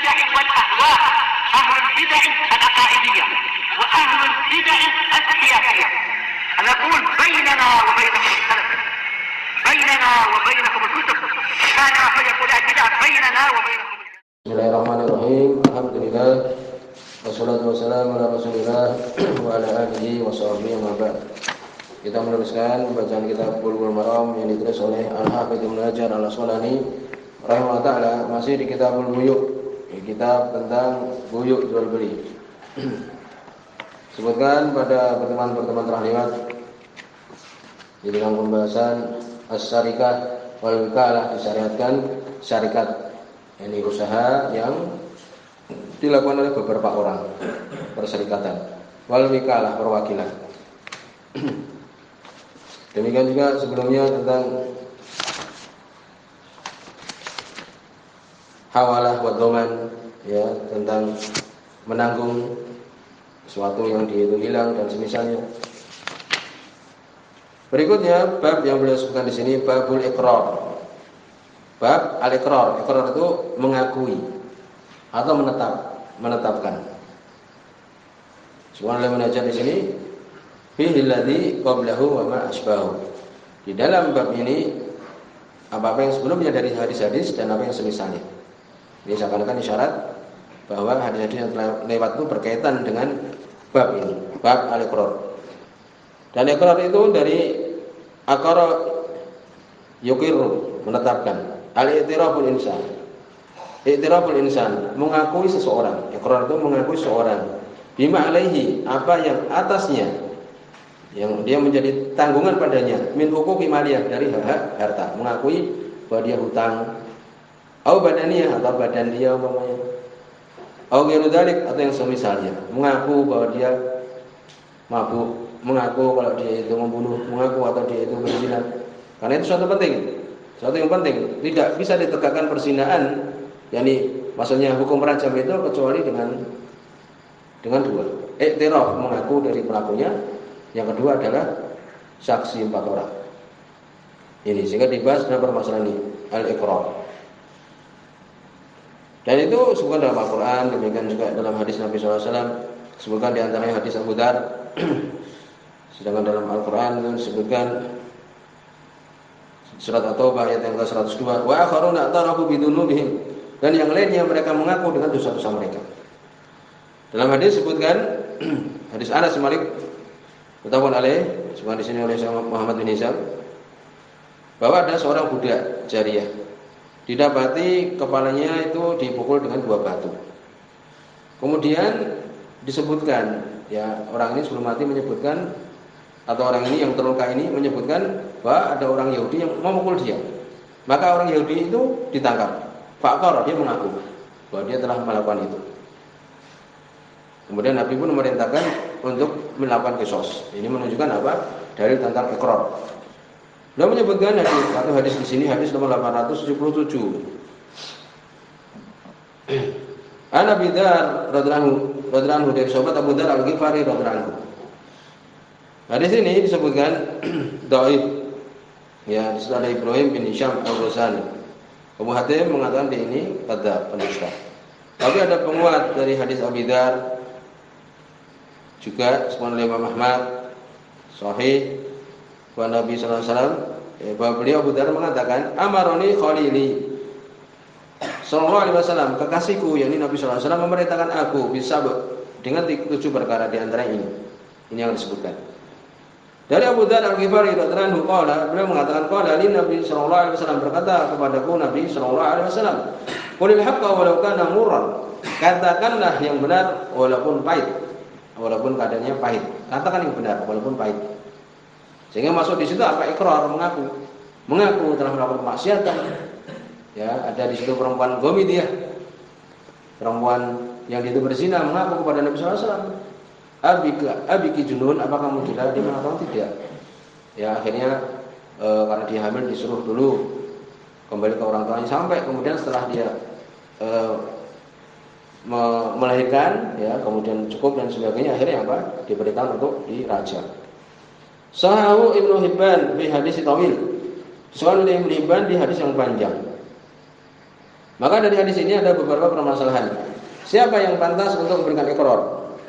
البدع والأهواء، أهل البدع العقائدية وأهل البدع السياسية. نقول بيننا وبينكم السلف، بيننا وبينكم الكتب، كان فيقول البدع بيننا وبينكم. Bismillahirrahmanirrahim. Alhamdulillah. Wassalatu wassalamu ala Rasulillah wa ala alihi wa sahbihi wa ba'd. Kita meneruskan bacaan kitab Bulughul Maram yang ditulis oleh Al-Hafidz Ibnu Hajar Al-Asqalani rahimahullah taala, masih di Kitabul Buyu', kitab tentang buyuk jual beli. Sebutkan pada pertemuan-pertemuan terlewat di dalam pembahasan as-syarikah wal wikalah, disyariatkan syarikat, ini usaha yang dilakukan oleh beberapa orang, perserikatan, wal wikalah, perwakilan. Demikian juga sebelumnya tentang hawalah wa dhaman, ya, tentang menanggung sesuatu yang hilang dan semisalnya. Berikutnya bab yang beliau sebutkan di sini, babul iqrar. Bab al-iqrar. Iqrar itu mengakui atau menetapkan. Subhanallah menajar di sini fihi alladhi qablahu wa ma asbahu. Di dalam bab ini apa yang sebelumnya dari hadis-hadis dan apa yang semisalnya. Ini seakan-akan isyarat bahwa hadis-hadis yang telah lewat itu berkaitan dengan bab ini, bab al-iqrar. Dan iqrar itu dari aqara yuqirru, menetapkan. Al-i'tiraful insan. I'tiraful insan, mengakui seseorang. Iqrar itu mengakui seseorang. Bima alaihi, apa yang atasnya, yang dia menjadi tanggungan padanya, min huquqi maliyah, dari hak harta, mengakui bahwa dia hutang, au badaniyah, atau badan dia umpamanya, au ghairu dzalik, atau yang semisalnya, mengaku bahwa dia mabuk, mengaku kalau dia itu membunuh, mengaku atau dia itu berzina. Karena itu suatu yang penting, tidak bisa ditegakkan perzinaan, yakni maksudnya hukum rajam itu kecuali dengan dua, iktiraf, mengaku dari pelakunya. Yang kedua adalah saksi 4 orang. Ini sehingga dibahas dalam permasalahan ini, al-iqrar. Dan itu disebutkan dalam Al-Quran, demikian juga dalam hadis Nabi SAW, disebutkan di antaranya hadis Abu Dzar. Sedangkan dalam Al-Quran itu disebutkan surat At-Taubah ayat yang ke-102, wa akharuna atarafu bidunubihim, dan yang lainnya mereka mengaku dengan dosa-dosa mereka. Dalam hadis disebutkan hadis Anas bin Malik Mutafaqun alaih, disebutkan di sini oleh Syekh Muhammad bin Hizam, bahwa ada seorang budak jariyah, didapati kepalanya itu dipukul dengan 2 batu. Kemudian disebutkan, ya, orang ini sebelum mati menyebutkan, atau orang ini yang terluka ini menyebutkan bahwa ada orang Yahudi yang memukul dia. Maka orang Yahudi itu ditangkap. Faqar, dia mengaku bahwa dia telah melakukan itu. Kemudian Nabi pun memerintahkan untuk melakukan qisas. Ini menunjukkan apa? Dalil tentang iqrar. Beliau menyebutkan satu hadis di sini, hadis nomor 877. An Abi Dzar radhiyallahu anhu, dari sahabat Abu Dzar Al-Ghifari radhiyallahu anhu. Hadis ini disebutkan dhaif. Ya, di situ ada Ibrahim bin Hisham Al-Ghazali. Abu Hatim mengatakan di ini kadzab, pendusta. Tapi ada penguat dari hadis Abi Dzar juga disebutkan oleh Imam Ahmad sahih bahwa Nabi sallallahu alaihi wasallam, bahwa beliau Abu Dzar mengatakan, amaroni khalili sallallahu alaihi wasallam, kekasihku, yakni Nabi sallallahu alaihi wasallam memerintahkan aku bisa dengan 7 perkara di antara ini. Ini yang disebutkan. Dari Abu Dzar Al-Ghifari radhiyallahu anhu, beliau mengatakan, qala li Nabi sallallahu alaihi wasallam, berkata kepadaku Nabi sallallahu alaihi wasallam, qulil haqqa walau kana murran, katakanlah yang benar walaupun pahit. Walaupun keadaannya pahit, katakan yang benar walaupun pahit. Sehingga masuk di situ apa? Iqrar, mengaku telah melakukan kemaksiatan. Ya, ada di situ perempuan Gomidiyah, perempuan yang itu berzina, mengaku kepada Nabi sallallahu alaihi wasallam, abiki junun, apa kamu gila? Dia mengatakan tidak. Ya, akhirnya karena dia hamil disuruh dulu kembali ke orang tuanya, sampai kemudian setelah dia melahirkan, ya, kemudian cukup dan sebagainya, akhirnya apa? Diberikan untuk dirajam. Sahahu Ibnu Hibban di hadis tawil. Soal Ibnu Hibban di hadis yang panjang. Maka dari hadis ini ada beberapa permasalahan. Siapa yang pantas untuk memberikan iqrar?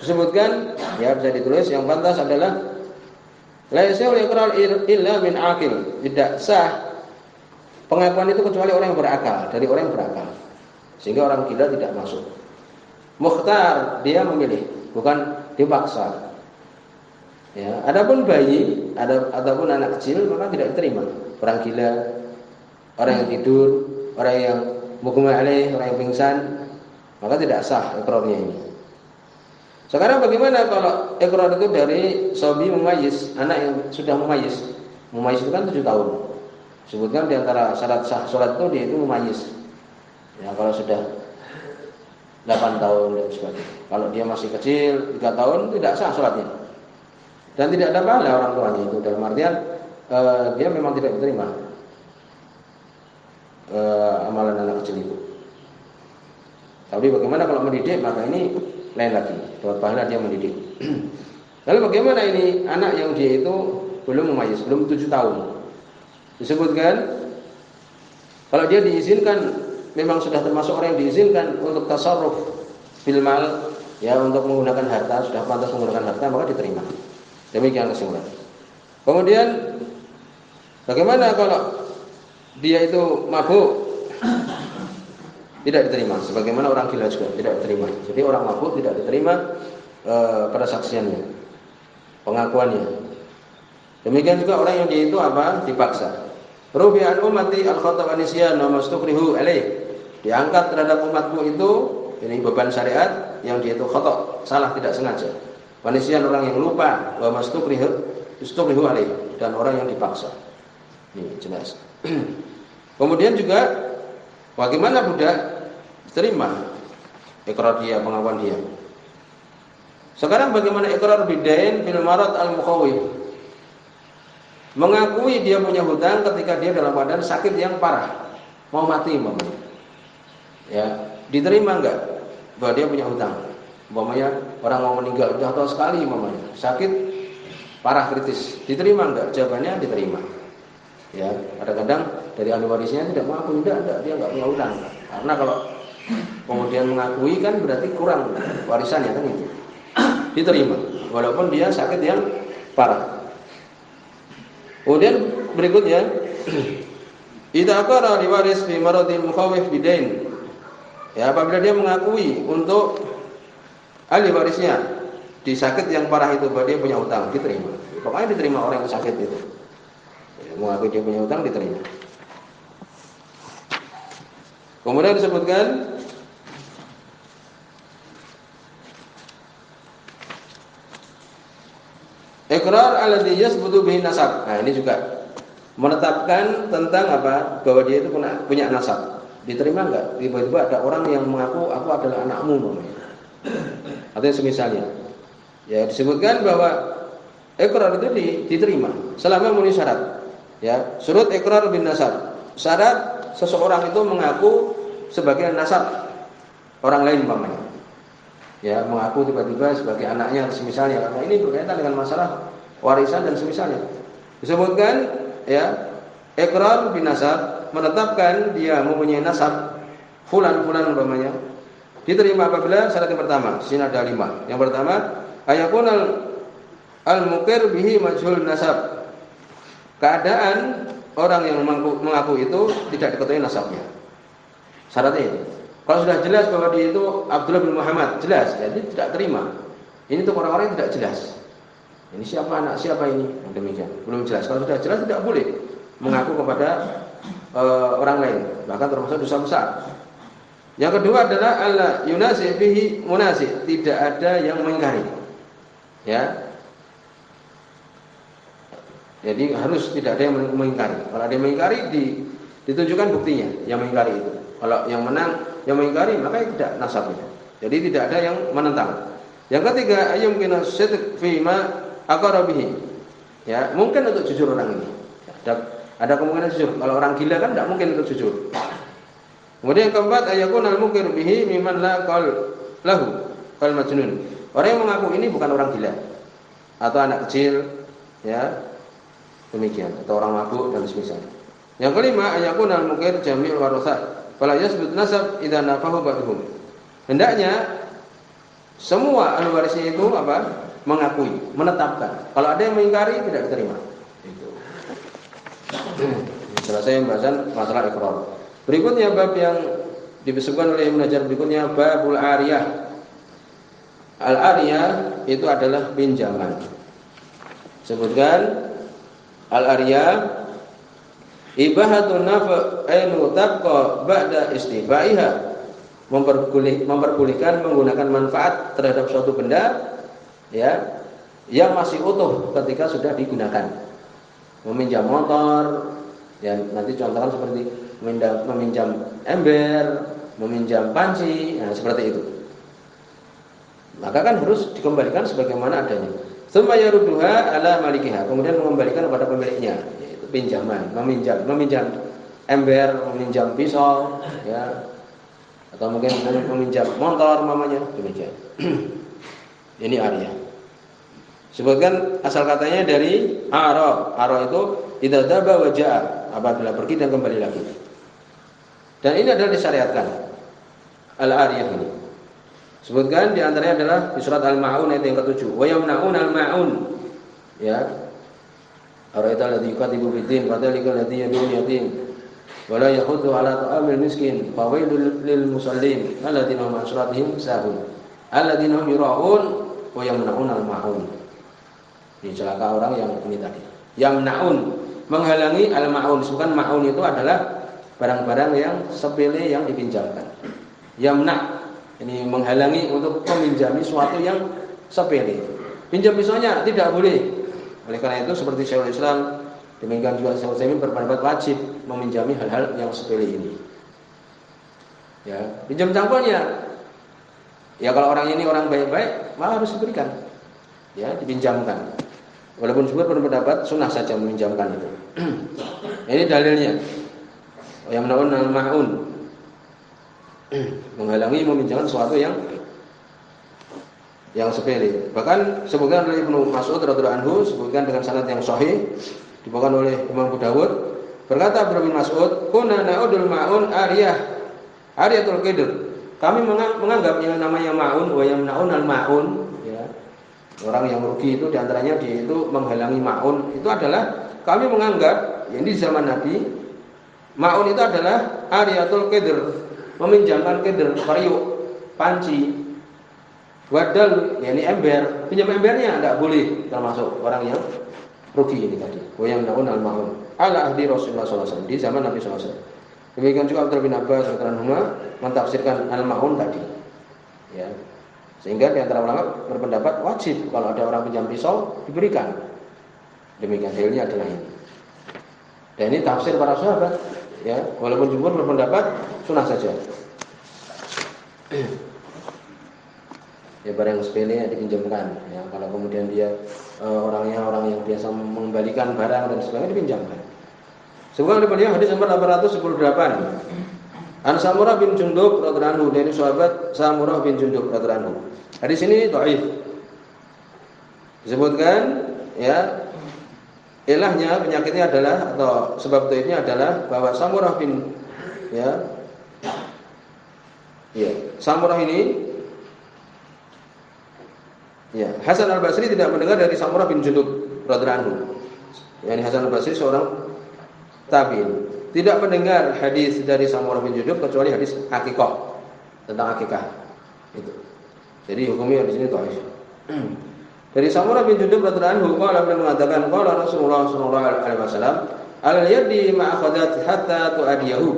Disebutkan, ya bisa ditulis, yang pantas adalah la yasul iqrar illa min aqil. Tidak sah pengakuan itu kecuali orang yang berakal, dari orang yang berakal. Sehingga orang gila tidak masuk. Mukhtar, dia memilih, bukan dipaksa. Ya, adapun bayi, ataupun anak kecil maka tidak diterima. Orang gila, orang yang tidur, orang yang mughma alaih, orang yang pingsan, maka tidak sah iqrarnya ini. Sekarang bagaimana kalau iqrar itu dari sobi mumayyiz, anak yang sudah mumayyiz. Mumayyiz itu kan 7 tahun. Sebutkan di antara syarat sah salat itu dia itu mumayyiz. Ya, kalau sudah 8 tahun dan sebagainya. Kalau dia masih kecil 3 tahun tidak sah salatnya. Dan tidak ada pahala orang tuanya itu, dalam artian dia memang tidak diterima amalan anak kecil itu. Tapi bagaimana kalau mendidik, maka ini lain lagi, dapat pahala dia mendidik. Lalu bagaimana ini anak yang dia itu belum mumayyiz, belum 7 tahun. Disebutkan kalau dia diizinkan, memang sudah termasuk orang yang diizinkan untuk tasarruf bil mal, ya untuk menggunakan harta, sudah pantas menggunakan harta, maka diterima. Demikian kesimpulan. Kemudian bagaimana kalau dia itu mabuk? Tidak diterima. Sebagaimana orang gila juga tidak diterima. Jadi orang mabuk tidak diterima persaksiannya, pengakuannya. Demikian juga orang yang dia itu apa? Dipaksa. Rubi'an ummati al-khata' wa nisyan wa mastukrihu alaih. Diangkat terhadap umatku itu, ini beban syariat yang dia itu khata', salah tidak sengaja. Wa nisyan, orang yang lupa, wa mastukrihu alaih, dan orang yang dipaksa. Ini jelas. Kemudian juga bagaimana budak terima iqrar dia, pengakuan dia. Sekarang bagaimana iqrar bidain fil marad al-mukhawif? Mengakui dia punya hutang ketika dia dalam keadaan sakit yang parah, mau mati umpamanya. Ya, diterima enggak bahwa dia punya hutang? Umpamanya orang mau meninggal sudah tahu sekali umpamanya, sakit parah kritis. Diterima enggak? Jawabannya diterima. Ya, kadang-kadang dari ahli warisnya tidak mengaku, enggak, dia enggak punya hutang. Karena kalau kemudian mengakui kan berarti kurang warisannya kan itu. Diterima walaupun dia sakit yang parah. Kemudian berikutnya, idza aqara li waris fi maradil mukhawif bidain. Ya, apabila dia mengakui untuk ahli warisnya di sakit yang parah itu bahwa dia punya hutang, diterima. Pokoknya diterima orang yang sakit itu. Ya, mengakui dia punya hutang diterima. Kemudian disebutkan iqrar alladhi yasbutu bihi nasab. Nah, ini juga menetapkan tentang apa? Bahwa dia itu punya nasab. Diterima enggak? Tiba-tiba ada orang yang mengaku aku adalah anakmu, atau semisalnya. Ya, disebutkan bahwa iqrar itu diterima selama memenuhi syarat. Ya, surut iqrar bin nasab. Syarat seseorang itu mengaku sebagai nasab orang lain umpamanya. Ya, mengaku tiba-tiba sebagai anaknya semisalnya, karena ini berkaitan dengan masalah warisan dan semisalnya. Disebutkan ya, iqrar bin nasab, menetapkan dia mempunyai nasab fulan umpamanya. Diterima apabila syarat yang pertama, sini ada 5. Yang pertama, ayakun al-muqir bihi majhul nasab. Keadaan orang yang mengaku itu tidak diketahui nasabnya. Syaratnya itu. Kalau sudah jelas bahwa dia itu Abdullah bin Muhammad, jelas, jadi tidak terima. Ini untuk orang-orang yang tidak jelas. Ini siapa anak siapa ini? Demikian, belum jelas. Kalau sudah jelas tidak boleh mengaku kepada orang lain, bahkan termasuk dosa besar. Yang kedua adalah alla yunasi bihi munasi, tidak ada yang mengingkari. Ya. Jadi harus tidak ada yang mengingkari. Kalau ada yang mengingkari ditunjukkan buktinya yang mengingkari itu. Kalau yang menang yang mengingkari maka tidak nasabnya. Jadi tidak ada yang menentang. Yang ketiga, ayyumkinu sidq fi ma aqara bihi. Ya, mungkin untuk jujur orang ini. Ada kemungkinan jujur. Kalau orang gila kan tidak mungkin untuk jujur. Kemudian yang keempat, ayakun al-muqir bihi mimman la qal lahu qal majnun. Orang yang mengaku ini bukan orang gila atau anak kecil, ya. Demikian, atau orang mabuk dan semisal. Yang kelima, ayakun al-muqir jami'ul warasat. fala yasbut nasab idza nafahu ba'dhum. Hendaknya semua ahli warisnya itu apa? Mengakui, menetapkan. Kalau ada yang mengingkari tidak diterima. Itu. Selesai pembahasan masalah iqrar. Berikutnya bab yang disebutkan oleh Ibnu Hajar berikutnya babul ariyah. Al-ariyah itu adalah pinjaman. Sebutkan al-ariyah ibahatun naf'ainu tabqa ba'da istifaiha. Memperbolehkan menggunakan manfaat terhadap suatu benda ya yang masih utuh ketika sudah digunakan. Meminjam motor, ya nanti contohkan seperti meminjam ember, meminjam panci, nah seperti itu. Maka kan harus dikembalikan sebagaimana adanya. Tsumma yarudduha ala malikiha, kemudian mengembalikan kepada pemiliknya, yaitu pinjaman, meminjam ember, meminjam pisau, ya. Atau mungkin meminjam motor mamanya, demikian. Ini ariyah. Sebutkan asal katanya dari aro. Aro itu idza daba wa jaa, apabila pergi dan kembali lagi. Dan ini adalah disyariatkan al-ariyah ini. Sebutkan di antaranya adalah di surat Al-Maun ayat yang ke-7. Wa yamna'un al-ma'un. Ya. Araita alladhi yuqadibu bid-din fadhalika alladhi yad'u yatim. Wala yahuddu ala ta'amil miskin fawailul lil musallin alladzina hum an salatihim sahun alladzina hum yura'un wa yamna'un al-ma'un. Ini celaka orang yang ini tadi. Yamna'un, menghalangi al-ma'un. Bukan ma'un itu adalah barang-barang yang sepele yang dipinjamkan. Yamna' ini menghalangi untuk meminjami sesuatu yang sepele. Pinjam pisaunya tidak boleh. Oleh karena itu seperti Syekhul Islam, demikian juga Syekh Utsaimin berpendapat wajib meminjami hal-hal yang sepele ini. Ya, pinjam cangkulnya. Ya kalau orang ini orang baik-baik, malah harus diberikan. Ya, dipinjamkan. Walaupun juga berpendapat sunnah saja meminjamkan itu. Ini dalilnya. Yang menaun al-ma'un, menghalangi meminjamkan sesuatu yang sepele. Bahkan sebutkan oleh Ibnu Mas'ud radhiyallahu anhu, sebutkan dengan sanad yang sahih, dibawakan oleh Imam Abu Dawud, berkata Ibnu Mas'ud, "Kunna na'udul ma'un ariyatul qidr." Kami menganggap yang namanya ma'un wa yamna'un al-ma'un, ya. Orang yang rugi itu diantaranya dia itu menghalangi ma'un. Itu adalah kami menganggap yang di zaman Nabi ma'un itu adalah ariyatul qidr, meminjamkan qidr, periuk, panci, wadal, yakni ember. Pinjam embernya tidak boleh, termasuk orang yang rugi ini tadi. Wa yamna'un al-ma'un ala ahdi Rasulullah sallallahu alaihi wasallam, di zaman Nabi sallallahu alaihi wasallam. Demikian juga Abdullah bin Abbas radhiyallahu anhu mentafsirkan al-ma'un tadi. Ya. Sehingga di antara ulama berpendapat wajib kalau ada orang pinjam pisau diberikan. Demikian dalilnya adalah ini. Dan ini tafsir para sahabat, ya, walaupun jumhur berpendapat sunnah saja. Ya barang sepele yang dipinjamkan, ya, kalau kemudian dia orangnya orang yang biasa mengembalikan barang dan sebagainya dipinjamkan. Semoga beliau hadis nomor 818. An Samurah bin Jundub radhiyallahu anhu, dari sahabat Samurah bin Jundub radhiyallahu anhu. Hadis ini dhaif. Disebutkan ya ilahnya, penyakitnya adalah atau sebab dhaifnya adalah bahwa Samurah bin Samurah ini Hasan Al-Basri tidak mendengar dari Samurah bin Jundub radhiyallahu anhu. Yani Hasan Al-Basri seorang tabi'in, tidak mendengar hadis dari Samurah bin Jundub kecuali hadis akikah, tentang akikah. Itu. Jadi hukumnya di sini dhaif. Dari Samurah bin Jundub radhiyallahu anhu, qala beliau mengatakan qala Rasulullah sallallahu alaihi wasallam, al-yadi ma akhadhat hatta tu'adiyahu.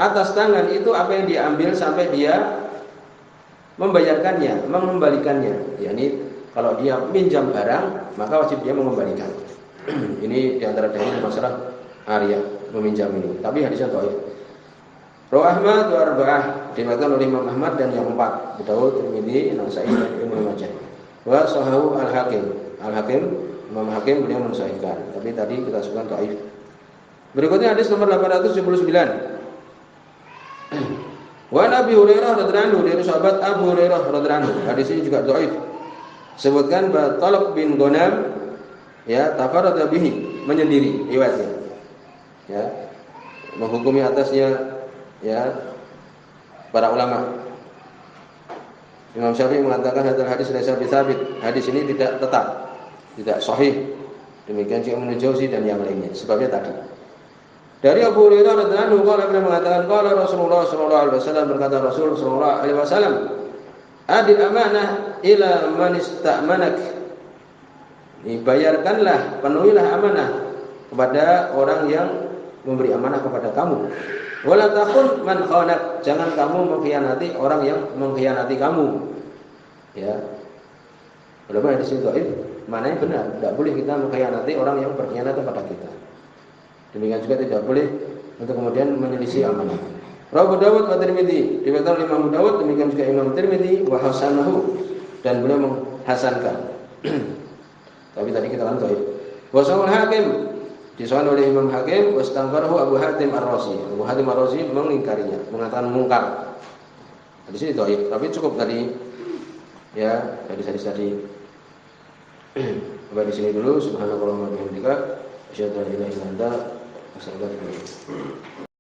Atas tangan itu apa yang diambil sampai dia membayarkannya, mengembalikannya. Yani kalau dia minjam barang, maka wajib dia mengembalikan. Ini di antara dalil masalah ariyah, meminjam ini. Tapi hadisnya dhaif. Rawi Ahmad wa arba'ah, diriwayatkan oleh Imam Ahmad dan yang empat, Abu Dawud, Tirmidzi, Nasa'i dan Ibnu Majah. Wa sahahu Al-Hakim. Al-Hakim, Imam Hakim beliau mensahihkan. Tapi tadi kita sebutkan dhaif. Berikutnya hadis nomor 879. Wa Nabi Hurairah radhiyallahu anhu, dari sahabat Abu Hurairah radhiyallahu anhu. Hadis ini juga dhaif. Sebutkan Talq bin Ghanam ya tafarrada bihi, menyendiri riwayatnya. Ya. Menghukumi atasnya ya para ulama. Imam Syafi'i mengatakan hadis laisa bitsabit. Hadis ini tidak tetap, tidak sahih. Demikian juga Ibnu Jauzi dan yang lainnya. Sebabnya tadi. Dari Abu Hurairah radhiyallahu anhu beliau mengatakan qala Rasulullah sallallahu alaihi wasallam, berkata Rasul sallallahu alaihi wasallam, adil amanah ila man ista'manak. Bayarkanlah, penuhilah amanah kepada orang yang memberi amanah kepada kamu. Wala takun man khanak, jangan kamu mengkhianati orang yang mengkhianati kamu. Ya. Walaupun hadis itu dhaif, maknanya benar, tidak boleh kita mengkhianati orang yang berkhianat kepada kita. Demikian juga tidak boleh untuk kemudian menyelisih amanah. Rawi Dawud wa Tirmidzi, diriwayatkan oleh Imam Dawud, demikian juga Imam Tirmidzi wa hasanahu, dan beliau menghasankan. Tapi tadi kita kan dhaif. Wa sahih Hakim, disahihkan oleh Imam Hakim, wastangkarahu Abu Hatim Ar-Razi. Abu Hatim Ar-Razi mengingkarinya, mengatakan mungkar. Di sini dhaif, tapi cukup tadi ya, hadis-hadis tadi. Sampai di sini dulu. Subhanallah wa bihamdika, asyhadu an la ilaha illa anta, astaghfiruka wa atubu ilaik.